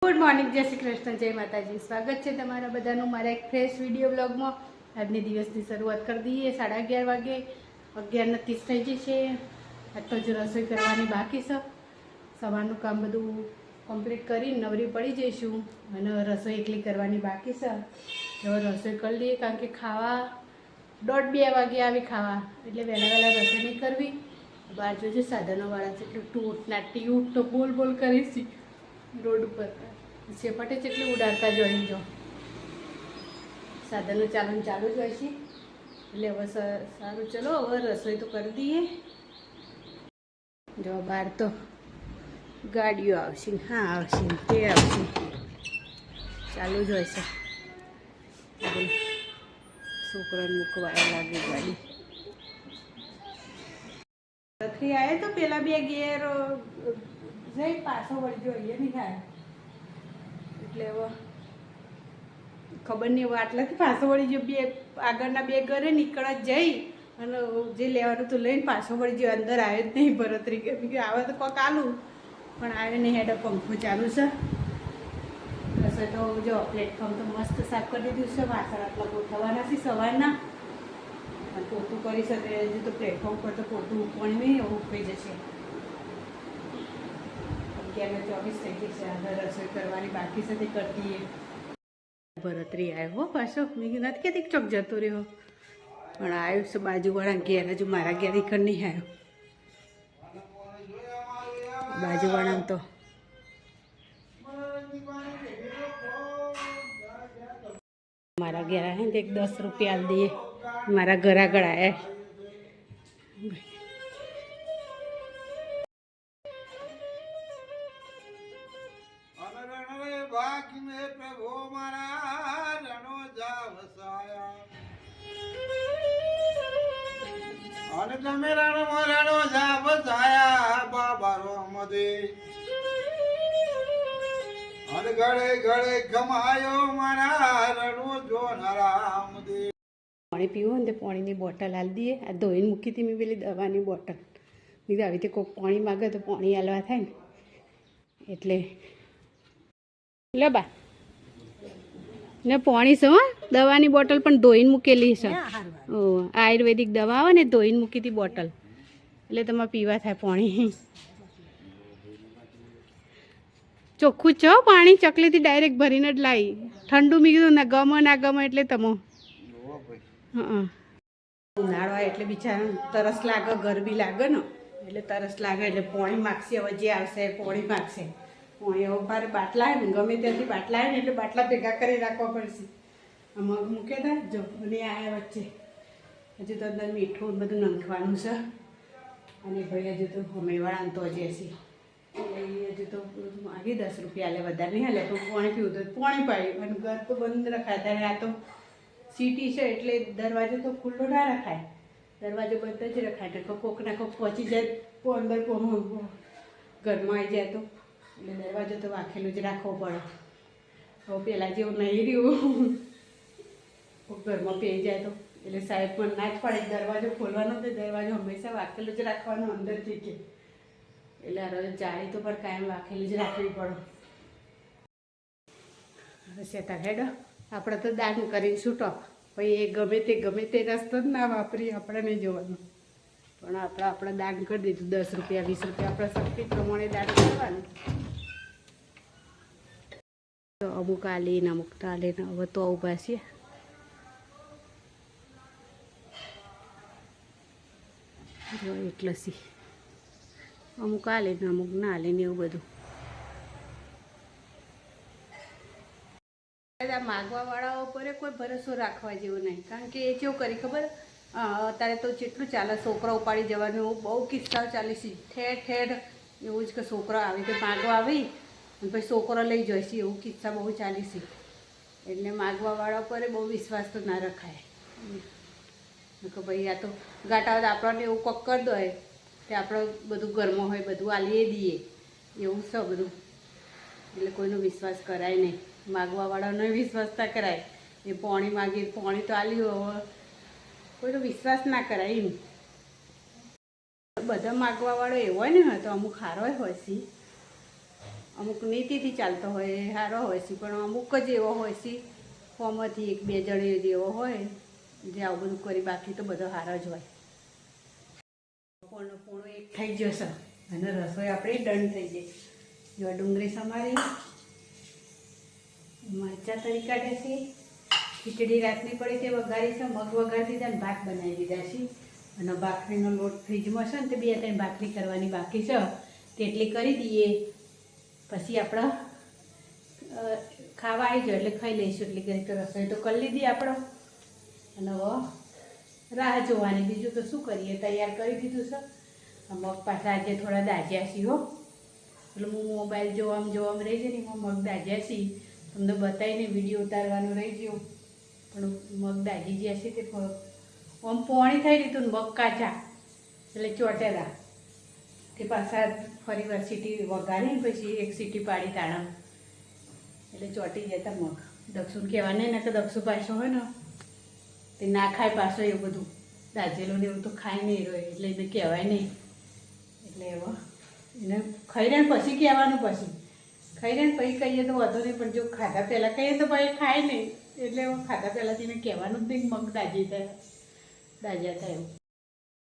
Good morning, જય શ્રી કૃષ્ણ, જય માતાજી। સ્વાગત છે તમારા બધાનું મારા એક ફ્રેશ વિડીયો બ્લોગમાં। આજની દિવસની શરૂઆત કરી દઈએ। 11:30 વાગે 11:30 થઈ જશે। આજ તો જ રસોઈ કરવાની બાકી છે। સવારનું કામ બધું કમ્પ્લીટ કરીને નવરી પડી જઈશું અને રસોઈ એકલી કરવાની બાકી છે। જો રસોઈ કરી લઈએ, કારણ કે ખાવા 1:30-2 વાગે આવી ખાવા, એટલે વહેલા રસોઈ નહીં કરવી। બહાર જોજે સાધનોવાળા છે, એટલે ટૂટના ટીયુટ તો બોલ બોલ કરીશ રોડ ઉપર। સેપટે જેટલી ઉડાડતા જોઈ જો સાધનો ચાલુ જ હોય છે। એટલે હવે સારું, ચલો હવે રસોઈ તો કરી દઈએ। જો બહાર તો ગાડીઓ આવશે, હા આવશે, તે આવશે, ચાલુ જ હોય છે। છોકરાને મૂકવા લાગે ગાડી। રખડી આવે તો પેલા બે ગેર જઈ પાછો વળી જોઈએ નહીં થાય, એટલે હવે ખબર નહીં। હવે આટલાથી પાછો વળી જો બે આગળના બે ઘરે નીકળ જઈ અને જે લેવાનું તો લઈને પાછો વળી જો અંદર આવે જ નહીં ભરતરી કે આવે તો કોક આલું, પણ આવે નહીં। હેડો પંખો ચાલુ છે। રસોઈ તો જો પ્લેટફોર્મ તો મસ્ત સાફ કરી દીધું છે। વાસણ આટલા ગોઠવવાના છે સવારના, પોતું કરી શકે હજુ તો પ્લેટફોર્મ પર તો પોતું ઉપવણી નહીં, એવું થઈ જશે। 11:24 થઈ જશે। આગળ રસોઈ કરવાની બાકી છે, તે કરી દઈએ। ભરતરી આવ્યો હો પાછો, મેં નથી કહેતી ચોક જતો રહ્યો, પણ આવ્યો છે બાજુવાળા ઘેર। હજુ મારા ઘેર ઈકર નહીં આવ્યો, બાજુવાળા તો મારા ઘેર આવે ને તો 10 રૂપિયા આલી દઈએ। મારા ઘર આગળ આવ્યા। અને તમે રણો જા બસાયા બાબા રોમદે, અને ગળે ગળે ગમાયો મારા રણો જો નરામદે। પાણી પીવું ને તો પાણીની બોટલ આલી દઈએ। આ ધોઈને મૂકી હતી મેં પેલી દવાની બોટલ, બીજું આવી રીતે કોઈક પાણી માગે તો પાણી આલવા થાય ને, એટલે લે બા ને પાણી છે, દવાની બોટલ પણ ધોઈને મૂકેલી છે। ઓ આયુર્વેદિક દવા આવે ને, ધોઈને મૂકી હતી બોટલ, એટલે તમારે પીવા થાય પાણી। ચોખ્ખું જ છે પાણી, ચકલીથી ડાયરેક્ટ ભરીને જ લાવી। ઠંડુ મેં કીધું ના ગમે ના ગમે એટલે તમો હા ઉનાળો આવે એટલે બિચારા તરસ લાગે, ગરબી લાગે ને, એટલે તરસ લાગે એટલે પાણી માગશે। હવે જે આવશે પાણી માગશે। પાણી હવે મારે બાટલા આવે ને, ગમે ત્યાંથી બાટલા આવે ને એટલે બાટલા ભેગા કરી રાખવા પડશે। મગ મૂકે થાય જો, અને આવ્યા વચ્ચે હજુ તો અંદર મીઠું બધું નાખવાનું છે। અને ભાઈ હજુ તો હમેવાળા તો જે છે હજુ તો માગી 10 રૂપિયા હાલે, વધારે નહીં હાલે, પણ પાણી પીવું તો પાણી પાડ્યું। અને ઘર તો બંધ રખાય, ત્યારે આ તો સિટી છે એટલે દરવાજો તો ખુલ્લો ના રખાય, દરવાજો બંધ જ રખાય। તો કોક ના કોક પહોંચી જાય, અંદર ઘરમાં આવી જાય તો, એટલે દરવાજો તો વાંખેલું જ રાખવો પડે। હવે પહેલાં જેવું નહીં રહ્યું, કોક ઘરમાં પી જાય તો, એટલે સાહેબ પણ ના જ પડે દરવાજો ખોલવાનો, તો દરવાજો હંમેશા વાંખેલું જ રાખવાનો અંદરથી કે, એટલે આ રોજ જાળી તો પણ કાયમ વાંખેલી જ રાખવી પડે। હવે શેતા હેડો આપણે તો દાન કરીને છૂટો, ભાઈ એ ગમે તે રસ્તો જ ના વાપરી, આપણે નહીં જોવાનું, પણ આપણે દાન કરી દીધું। 10 રૂપિયા 20 રૂપિયા આપણા શક્તિ પ્રમાણે દાન કરવાનું। તો અમુક આલી ને અમુક તાલે ને, હવે તો ઊભા છીએ। જો એટલે સી અમુક આલે ને અમુક ના આલે ને એવું બધું। માગવાવાળાઓ પર કોઈ ભરોસો રાખવા જેવું નહીં, કારણ કે એ કેવું કરી ખબર, અત્યારે તો જેટલું ચાલે, છોકરા ઉપાડી જવાનું બહુ કિસ્સાઓ ચાલે છે ઠેર ઠેર। એવું જ કે છોકરા આવી રીતે માગવા આવી અને પછી છોકરો લઈ જાય છે, એવું કિસ્સા બહુ ચાલે છે। એટલે માગવાવાળા પર બહુ વિશ્વાસ તો ના રખાય કે ભાઈ આ તો ગાંઠા તો આપણને એવું કોક કરી દો કે આપણે બધું ઘરમાં હોય બધું આલીએ દઈએ, એવું છે બધું। એટલે કોઈનો વિશ્વાસ કરાય નહીં, માગવાવાળાનો વિશ્વાસ ના કરાય। એ પાણી માગી પાણી તો આલ્યું, હવે કોઈનો વિશ્વાસ ના કરાય એમ। બધા માગવાવાળો એવો હોય ને, તો અમુક સારો હોય છે, અમુક નીતિથી ચાલતો હોય એ સારો હોય છે, પણ અમુક જ એવો હોય છે ફોમાંથી 1-2 જણ જેવો હોય જે આવું બધું કરી, બાકી તો બધો સારો જ હોય. પોણો એક થઈ જશે અને રસોઈ આપણી ડન થઈ જાય. જો ડુંગળી સમારી, મરચાં તરી કાઢે છે, ખીચડી રાતની પડી તે વઘારી છે, મગ વઘારી દીધા અને ભાત બનાવી દીધા છે. અને ભાખરીનો લોટ ફ્રીજમાં છે ને તે 2-3 ભાખરી કરવાની બાકી છે, તેટલી કરી દઈએ પછી આપણે ખાવા આવી જાય એટલે ખાઈ લઈશું. એટલી કરી તો રસોઈ તો કરી લીધી આપણો, અને હવે રાહ જોવાની. બીજું તો શું કરીએ, તૈયાર કરી દીધું છે. મગ પાછા આજે થોડા દાજ્યા છીએ હો, એટલે હું મોબાઈલ જોવામાં રહી જાય ને એમાં મગ દાજ્યા છીએ. તમને બતાવીને વિડીયો ઉતારવાનું રહી ગયું, પણ મગ દાજી ગયા છે તે આમ પોણી થઈ રીતું ને મગ કાચા એટલે ચોટેલા તે પાછા ફરી વાર સીટી વગાડીને પછી 1 સીટી પાડી તાણા એટલે ચોટી જતા મગ. દક્ષુને કહેવા નહીં ને, કે દક્ષુ પાછો હોય ને તે ના ખાય પાછો એવું બધું દાજેલું ને એવું તો ખાઈ નહીં રહ્યો, એટલે એને કહેવાય નહીં. એટલે એવો એને ખાઈ રહ્યા ને પછી કહેવાનું, પછી ખાઈ રહ્યા ને પછી કહીએ તો વધુ નહીં, પણ જો ખાધા પહેલાં કહીએ તો ભાઈ ખાય નહીં. એટલે ખાધા પહેલાંથી એને કહેવાનું જ નહીં મગ દાજ્યા થાય એવું.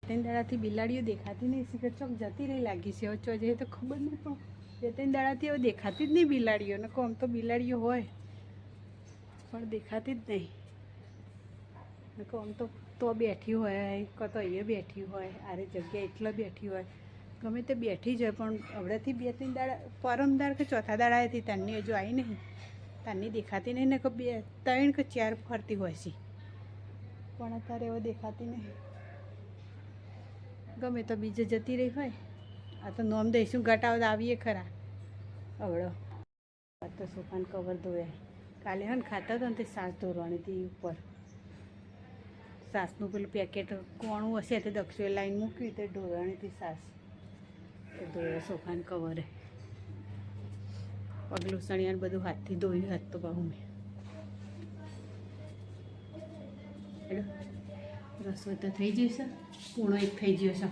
2-3 દાડાથી બિલાડીઓ દેખાતી નહીં, શીખર ચોક જતી રહી લાગી છે. હવે ચો જઈએ તો ખબર નહીં, પણ 2-3 દાડાથી હવે દેખાતી જ નહીં બિલાડીઓ. ને આમ તો બિલાડીઓ હોય પણ દેખાતી જ નહીં. આમ તો બેઠી હોય, કાં તો અહીંયા બેઠી હોય, આરે જગ્યા એટલા બેઠી હોય, ગમે તે બેઠી જ હોય. પણ હવડેથી 2-3 દાડા, પરમદાર કે ચોથા દાડા હતી તારની હજુ આવી નહીં, તારની દેખાતી નહીં. ને કે 2-3 કે 4 ફરતી હોય છે, પણ અત્યારે એવો દેખાતી નહીં. ગમે તો બીજે જતી રહી હોય. આ તો નોમ દઈશું ઘટાવ આવીએ ખરા. હવડો તો સોફાન કવર ધોયા કાલે હે ને ખાતા હતા ને તે સાસ ધોરવાની હતી ઉપર. સાસનું પેલું પેકેટ કોણું હશે તે દક્ષુએ લાઈન મૂક્યું તે ધોરવાની હતી સાસ, એ ધોયા સોફાન કવરે. પગલું સણિયાને બધું હાથથી ધોયું. હાથ તો બહુ મેં રસોઈ તો થઈ જશે, પૂણો 1 થઈ ગયો છે.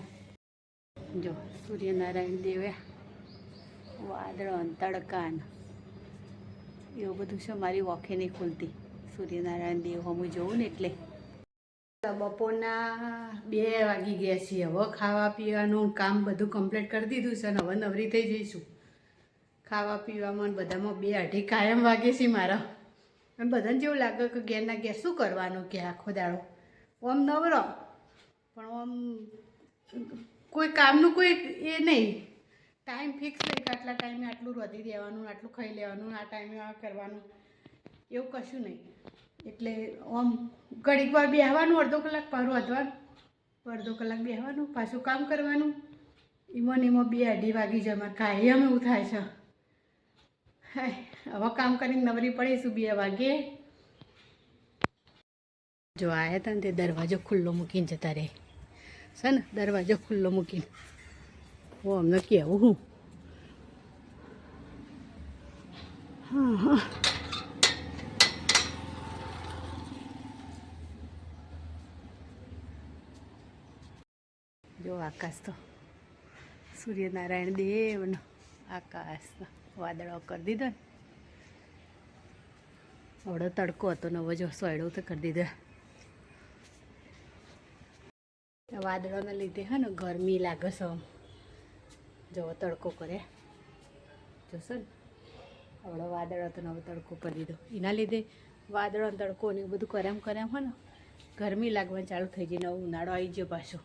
જો સૂર્યનારાયણ દેવ્યા, વાદળ, તડકાન એવું બધું છે. મારી ઓખે નહીં ખુલતી સૂર્યનારાયણ દેવ હું જોઉં ને એટલે. બપોરના 2 વાગી ગયા છીએ. હવે ખાવા પીવાનું કામ બધું કમ્પ્લીટ કરી દીધું છે, અને હવે નવરી થઈ જઈશું. ખાવા પીવામાં બધામાં 2-2:30 કાયમ વાગે છે મારા. અને બધાને જેવું લાગે કે ઘેરના ઘેર શું કરવાનું કે આખો દાડો આમ નવરો, પણ આમ કોઈ કામનું કોઈ એ નહીં. ટાઈમ ફિક્સ નહીં કે આટલા ટાઈમે આટલું રોધી દેવાનું, આટલું ખાઈ લેવાનું, આ ટાઈમે આ કરવાનું, એવું કશું નહીં. એટલે આમ ઘડીક વાર બેસવાનું, અડધો કલાક પારું વધવાનું, અડધો કલાક બેસવાનું, પાછું કામ કરવાનું. એમાં 2-2:30 વાગી જાય. મારે કાયમ એવું થાય છે. હવે કામ કરીને નવરી પડીશું 2 વાગે. જો આવ્યા હતા ને તે દરવાજો ખુલ્લો મૂકીને જતા રહે છે ને, દરવાજો ખુલ્લો મૂકીને. હું અમને કહેવું હું હા જો આકાશ તો સૂર્યનારાયણ દેવનો આકાશ વાદળો કરી દીધો ને. આવડો તડકો હતો ને હવે જો સોયડો તો કરી દીધો. વાદળોને લીધે હે ને ગરમી લાગે છે. જો તડકો કરે જોશો ને, આવડો વાદળો હતો ને હવે તડકો કરી દીધો. એના લીધે વાદળો તડકો ને એવું બધું કર્યા હોય ને ગરમી લાગવાનું ચાલુ થઈ જાય. નવો ઉનાળો આવી ગયો પાછો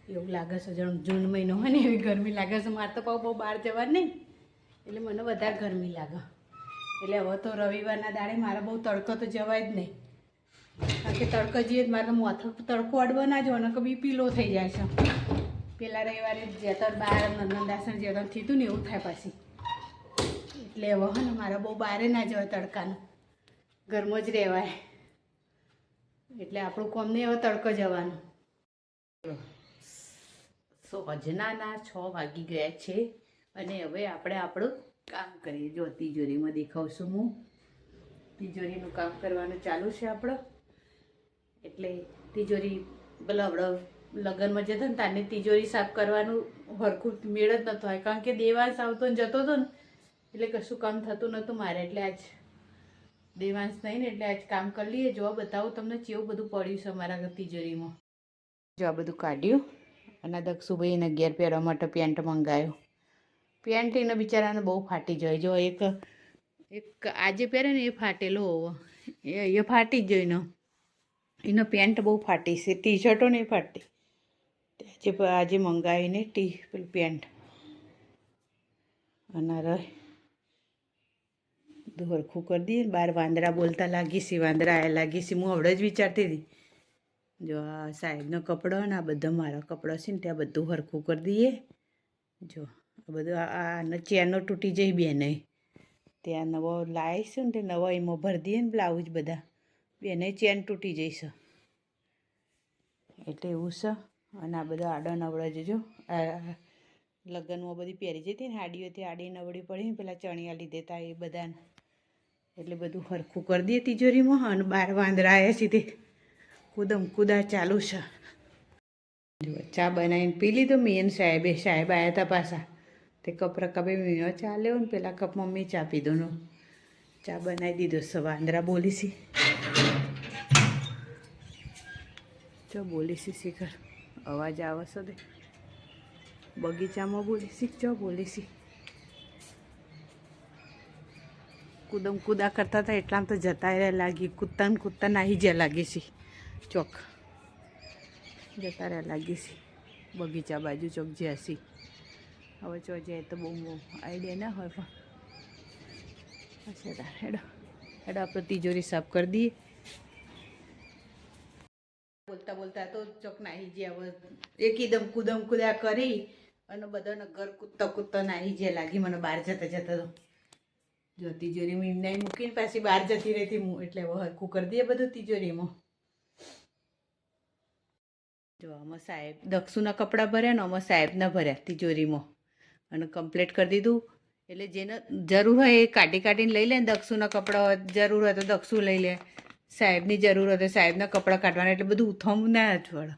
એવું લાગે છે. જાણે જૂન મહિનો હોય ને એવી ગરમી લાગે છે. મારે તો બહુ બહાર જવાનું નહીં એટલે મને વધારે ગરમી લાગે. એટલે હવે તો રવિવારના દાડે મારે બહુ તડકો તો જવાય જ નહીં, કારણ કે તડકો જઈએ મારે માથું તડકો અડવો ના જવાનો કે બીપી લો થઈ જાય છે. પેલા રવિવારે જતા બહાર નંદનદાસન જેવાનું થયું ને એવું થાય પાછી. એટલે હવે ને મારે બહુ બહારે ના જવાય તડકાનું, ઘરમાં જ રહેવાય. એટલે આપણું કોમ નહીં હવે તડકો જવાનું. સજનાના 6 વાગી ગયા છે અને હવે આપણે આપણું કામ કરીએ. જો તિજોરીમાં દેખાવશું હું, તિજોરીનું કામ કરવાનું ચાલુ છે આપણો. એટલે તિજોરી બલવડો લગ્નમાં જતો ને તારની તિજોરી સાફ કરવાનું હરખું મેળ જ નહોતો હોય, કારણ કે દેવાંશ આવતો ને જતો હતો ને એટલે કશું કામ થતું નહોતું મારે, એટલે આજ દેવાંશ નહીં ને એટલે આજ કામ કરી લઈએ. જો બતાવું તમને કેવું બધું પડ્યું છે મારા તિજોરીમાં. જો આ બધું કાઢ્યું અને દક્ષુભાઈ એને ઘેર પહેરવા માટે પેન્ટ મંગાવ્યું. પેન્ટ એને બિચારાને બહુ ફાટી જાય. જો એક આજે પહેરે ને એ ફાટેલો હોવો, એ ફાટી જ જોઈને એનો પેન્ટ બહુ ફાટી છે, ટી શર્ટો નહીં ફાટતી. આજે મંગાવીને પેલું પેન્ટ અને રહે બધું હરખું કરી દઈએ. બહાર વાંદરા બોલતા લાગી છે, વાંદરા આયા લાગી છે. હું હવડે જ વિચારતી હતી, જો આ સાહેબનો કપડો ને આ બધા મારો કપડો છે ને ત્યાં બધું હરખું કરી દઈએ. જો આ બધું આ ચેનો તૂટી જઈ બેને, ત્યાં નવો લાવીશું ને તે નવો એમાં ભરી દઈએ ને બ્લાઉઝ બધા બેને ચેન તૂટી જઈશ એટલે એવું છે. અને આ બધા આડા નવડા જોજો, આ લગ્નમાં બધી પહેરી જતી ને હાડીઓથી આડી નવડી પડી ને પેલા ચણિયા લીધે હતા એ બધાને, એટલે બધું હરખું કરી દઈએ તિજોરીમાં. અને બાર વાંદરા આવ્યા છે તે કુદા ચાલુ છે. જો ચા બનાવીને પી લીધો મેન સાહેબ આવ્યા હતા પાછા, તે કપ રકાબે મીનો ચા લેવો ને પેલા કપ મમ્મી ચા પીધો ને ચા બનાવી દીધો છે. વાંદરા બોલી છે, જો બોલી છે શિખર અવાજ આવે છે તે બગીચામાં બોલી શીખ, જો બોલી છે. કુદા કરતા હતા એટલામાં તો જતા રહ્યા લાગી, કૂદતા નાહી જ્યાં લાગી છે, ચોક જતા રહ્યા લાગી છે બગીચા બાજુ ચોક જ્યાં છે. હવે ચો જાય તો બહુ આઈડિયા ના હોય પણ હેડો આપણે તિજોરી સાફ કરી દઈએ. બોલતા તો ચોક નાહી જ્યાં એકદમ કુદા કરી અને બધાને ઘર કૂદતા નાહી જ્યાં લાગી મને બહાર જતા તો જો તિજોરીમાં એમને મૂકીને પાછી બહાર જતી રહેતી હું, એટલે હરખું કરી દઈએ બધું તિજોરીમાં. જો આમાં સાહેબ દક્ષુના કપડાં ભર્યા ને આમાં સાહેબના ભર્યા તિજોરીમાં અને કમ્પ્લીટ કરી દીધું. એટલે જેને જરૂર હોય એ કાઢીને લઈ લે ને, દક્ષુના કપડાં જરૂર હોય તો દક્ષુ લઈ લે, સાહેબની જરૂર હોય તો સાહેબના કપડાં કાઢવાના, એટલે બધું ઉથમ ના જ વળે.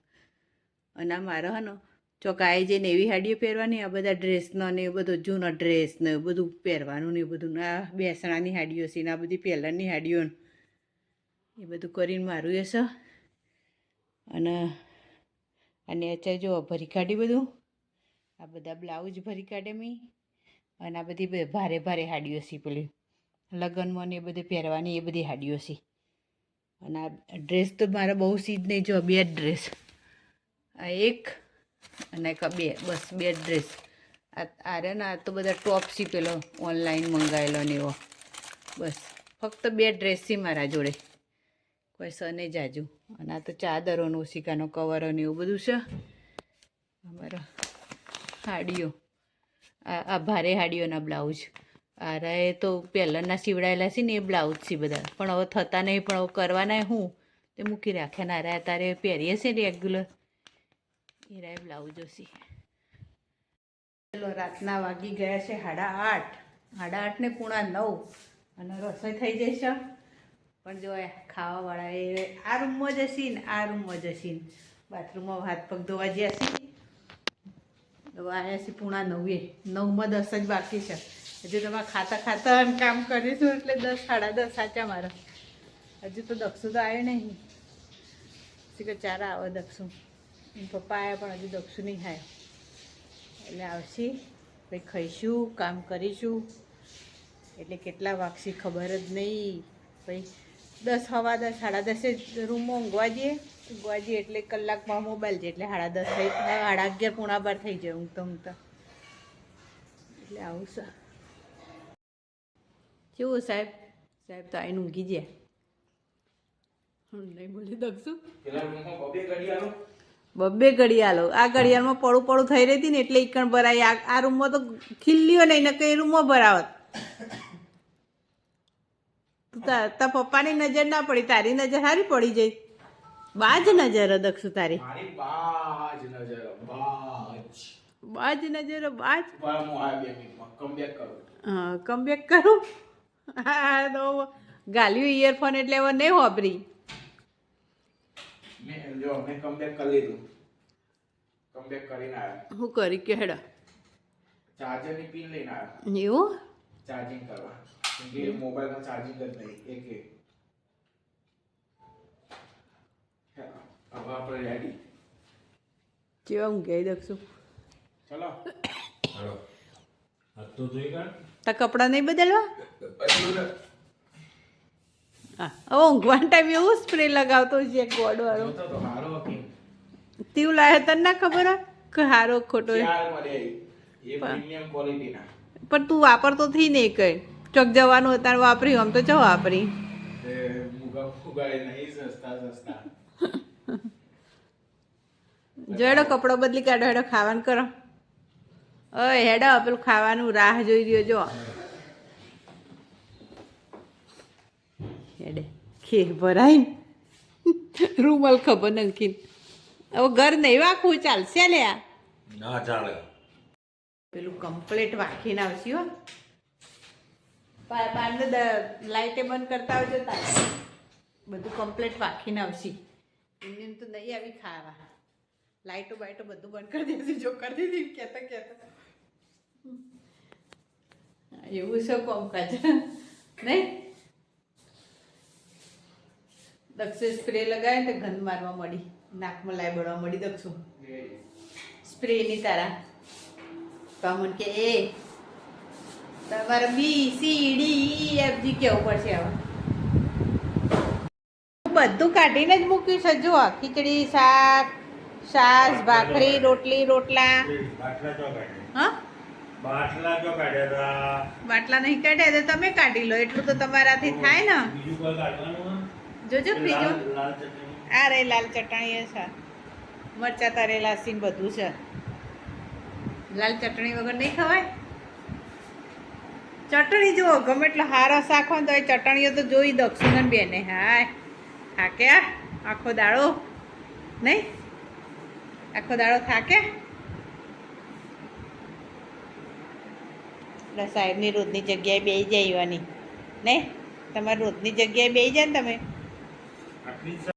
અને આ મારે હે ને ચોકાઈ જઈને એવી હાડીઓ પહેરવાની, આ બધા ડ્રેસનો ને એ બધું જૂનો ડ્રેસ ને એ બધું પહેરવાનું ને એ બધું, આ બેસણાની હાડીઓ છે ને આ બધી પહેલાંની હાડીઓ એ બધું કરીને મારું એ છે. અને અત્યારે જો ભરી કાઢી બધું, આ બધા બ્લાઉઝ ભરી કાઢે મેં. અને આ બધી ભારે હાડીઓ છે પેલી લગ્નમાં ને એ બધી પહેરવાની એ બધી હાડીઓ છે. અને આ ડ્રેસ તો મારે બહુ સીધ નહીં, જો 2 ડ્રેસ, આ એક અને બસ 2 ડ્રેસ. આ રે ને આ તો બધા ટોપ છે પેલો ઓનલાઈન મંગાવેલો ને એવો, બસ ફક્ત 2 ડ્રેસ છે મારા જોડે, કોઈ સને જાજુ. અને આ તો ચાદરોનું ઓશિકાનો કવરો ને એવું બધું છે. અમારા હાડીઓ આ ભારે હાડીઓના બ્લાઉઝ, આ તો પહેલાંના સીવડાયેલા છે ને એ બ્લાઉઝ છે બધા, પણ હવે થતા નહીં, પણ હવે કરવાના હું તે મૂકી રાખે ને આ તારે પહેરીએ છે રેગ્યુલર એ રાય બ્લાઉઝો છે. ચલો રાતના વાગી ગયા છે 8:30 ને 8:45 અને રસોઈ થઈ જશે. પણ જો ખાવાવાળા એ આ રૂમમાં જશે ને આ રૂમમાં જશે ને બાથરૂમમાં હાથ પગ ધોવા જ્યાં છે. હવે આવ્યા છે 9:45, 9માં 10 જ બાકી છે. હજુ તમારે ખાતા કામ કરીશું એટલે 10 10:30 સાચા મારા. હજુ તો દક્ષુ તો આવ્યો નહીં, કે ચારા આવે દક્ષુ, પપ્પા આવ્યા પણ હજુ દક્ષુ નહીં આવ્યો, એટલે આવશે પછી ખાઈશું, કામ કરીશું. એટલે કેટલા વાગશે ખબર જ નહીં. પછી 10 સવા 10 10:30 રૂમમાં ઊંઘવા જઈએ એટલે કલાકમાં મોબાઈલ છે એટલે 10:30 થઈ 11:30 પોણા 12 થઈ જાય ઊંઘતા. એટલે આવું છે. કેવું સાહેબ તો આવીને ઊંઘી ગયા. નહીં બોલી દક્ષુ 2 ઘડિયાળો, આ ઘડિયાળમાં પડું થઈ રહી હતી ને એટલે ઈકણ ભરાય. આ રૂમમાં તો ખીલ્લીઓ નહીં ને કઈ રૂમમાં ભરાવત. તાર પપ્પાની નજર ના પડી, તારી નજર સારી પડી જાય. બાજ નજર દક્ષુ તારી, બાજ નજર. હા કમબેક કરું. હા તો ગાલ્યું ઇયરફોન એટલે હવે નહીં વાપરી. શું કરી કે હેડા ચાર્જરની પિન લઈને આવ્યો. એવું ચાર્જિંગ કરવા કેમ કે મોબાઈલમાં ચાર્જિંગ જ નહીં એકે હવે આપણે રેડી કેવા ઊંઘાઈ દક્ષું ચલો હાલો હાથ તો જોઈ કાઢ તા કપડાં નહીં બદલવા હા હવે ઊંઘવાનો ટાઈમ એવું સ્પ્રે લગાવતો છે ગોળવાળો જોતો તો હારો હતી તીવ લાવે તને ના ખબર હોય કે હારો ખોટો હોય? ચાર મળે એ પ્રીમિયમ ક્વોલિટીના પણ તું વાપરતો થઈ નહીં કઈ ચોક જવાનું હતા વાપરી આમ તો ચો વાપરી તે મુગાડે નહીં સસ્તા જોડો કપડો બદલી કાઢો હેડો ખાવાનું કરો ઓય હેડો પેલું ખાવાનું રાહ જોઈ રહ્યો જો હેડે ખે ભરાઈ રૂમલ ખબર નંખીન હવે ઘર નહીં વાખવું ચાલશે લે આ ના ચાલે પેલું કમ્પ્લેટ વાંખીને આવશે હો પાનને લાઇટે બંધ કરતા આવજો તાર બધું કમ્પ્લેટ વાંખીને આવશે એમને એમ તો નહીં આવી ખાવા લાઇટો બાઇટો બધું બંધ કરી દેશે જો કરી દીધી કહેતા કહેતા એવું છે કોમકાજ નહીં દક્ષે સ્પ્રે લગાવે ને ગંધ મારવા મળી નાકમાં લાઈ બળવા મળી દક્ષું સ્પ્રે ની તારા કમન કે એ તમારે B C D E F G કેવું પડશે હવે બધું કાઢીને જ મૂક્યું છે જો ખીચડી શાક છાશ ભાખરી રોટલી રોટલા બાટલા ચો કાઢ્યા હા બાટલા ચો કાઢ્યા હતા બાટલા નહીં કાઢ્યા તો તમે કાઢી લો એટલું તો તમારાથી થાય ને બીજું કોઈ કાઢવાનું જોજો બીજું લાલ ચટણી આ રે લાલ ચટણી એ છે મરચા તરેલા સીન બધું છે લાલ ચટણી વગર નહીં ખવાય ચટણી જુઓ ગમે એટલો હારો શાક હોય તો એ ચટણીઓ તો જોઈ દક્ષિણ બેને હાય થાકે આખો દાડો નહીં આખો દાડો થાકે એટલે સાહેબની રોજની જગ્યાએ બેસી જવાની નહીં તમારી રોજની જગ્યાએ બેસી જાય ને તમે આટલી જ